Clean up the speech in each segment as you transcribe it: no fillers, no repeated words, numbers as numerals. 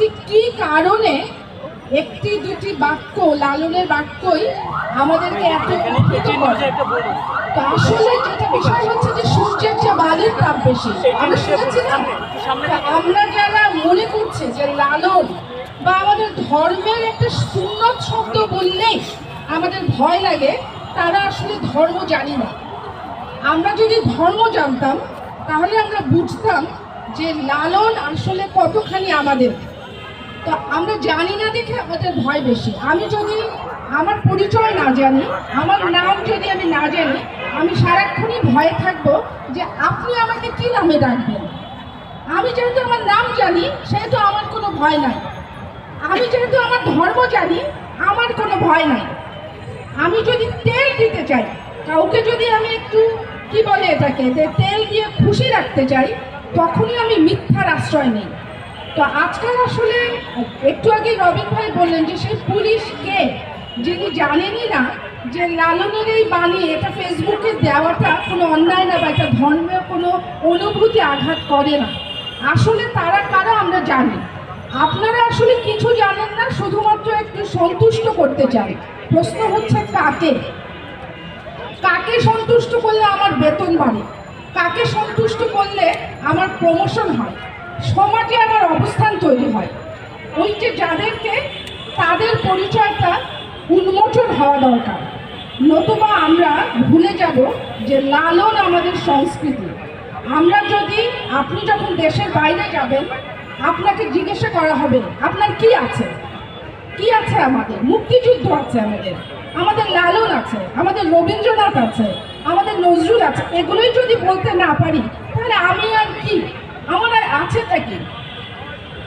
ঠিক কি কারণে একটি দুটি বাক্য, লালনের বাক্যই আমাদেরকে এত উপকৃত করে। তো আসলে যেটা বিষয় হচ্ছে যে সূর্যের চেয়ে বালির তাপ বেশি। আমরা শুনেছি না, আমরা যারা মনে করছে যে লালন বা আমাদের ধর্মের একটা সুন্নত শব্দ বললেই আমাদের ভয় লাগে, তারা আসলে ধর্ম জানি না। আমরা যদি ধর্ম জানতাম তাহলে আমরা বুঝতাম যে লালন আসলে কতখানি আমাদের। তো আমরা জানি না দেখে আমাদের ভয় বেশি। আমি যদি আমার পরিচয় না জানি, আমার নাম যদি আমি না জানি, আমি সারাক্ষণই ভয়ে থাকবো যে আপনি আমাকে কি নামে ডাকবেন। আমি যেহেতু আমার নাম জানি সেহেতু আমার কোনো ভয় নাই। আমি যেহেতু আমার ধর্ম জানি আমার কোনো ভয় নাই। আমি যদি তেল দিতে চাই কাউকে, যদি আমি একটু কি বলে এটাকে তেল দিয়ে খুশি রাখতে চাই, তখনই আমি মিথ্যার আশ্রয় নিই। তো আজকাল আসলে একটু আগে রবিন ভাই বললেন যে সেই পুলিশ কে, যিনি জানেনই না যে লালনের এই বাণী এটা ফেসবুকে দেওয়াটা কোনো অন্যায় না বা এটা ধর্মের কোনো অনুভূতি আঘাত করে না। আসলে তারা কারা আমরা জানি। আপনারা আসলে কিছু জানেন না, শুধুমাত্র একটু সন্তুষ্ট করতে চান। প্রশ্ন হচ্ছে কাকে, কাকে সন্তুষ্ট করলে আমার বেতন বাড়ে, কাকে সন্তুষ্ট করলে আমার প্রমোশন হয়, সমাজে আমার অবস্থান তৈরি হয়। ওই যে যাদেরকে, তাদের পরিচয়টা উন্মোচন হওয়া দরকার। নতুবা আমরা ভুলে যাব যে লালন আমাদের সংস্কৃতি। আমরা যদি, আপনি যখন দেশের বাইরে যাবেন আপনাকে জিজ্ঞাসা করা হবে আপনার কি আছে, কি আছে। আমাদের মুক্তিযুদ্ধ আছে, আমাদের লালন আছে, আমাদের রবীন্দ্রনাথ আছে, আমাদের নজরুল আছে। এগুলোই যদি বলতে না পারি তাহলে আমি আর কি, আমার আর আছেটা কি।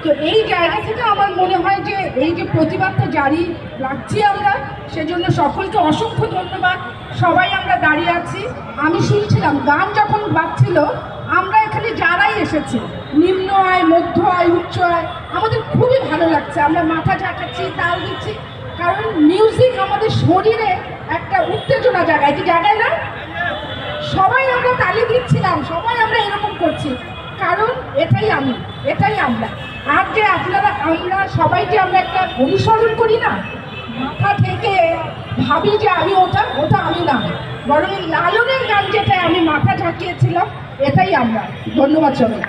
তো এই জায়গা থেকে আমার মনে হয় যে এই যে প্রতিবাদটা জারি রাখছি আমরা, সেজন্য সকলকে অসংখ্য ধন্যবাদ। সবাই আমরা দাঁড়িয়ে আছি। আমি শুনছিলাম গান যখন বাজছিল, আমরা এখানে যারাই এসেছি, নিম্ন আয়, মধ্য আয়, উচ্চ আয়, আমাদের খুবই ভালো লাগছে। আমরা মাথা ঝাঁকাচ্ছি, তাল দিচ্ছি, কারণ মিউজিক আমাদের শরীরে একটা উত্তেজনা জাগায়, কি জাগায় না? সবাই আমরা তালি দিচ্ছিলাম, সবাই আমরা এরকম করছি, কারণ এটাই আমি, এটাই আমরা। আর যে আপনারা, আমরা সবাই যে আমরা একটা অনুসরণ করি না, মাথা থেকে ভাবি যে আমি ওটা, ওটা আমি না, বরং লালনের গান যেটা আমি মাথা ঝাঁকিয়েছিলাম, এটাই আমরা। ধন্যবাদ সবাই।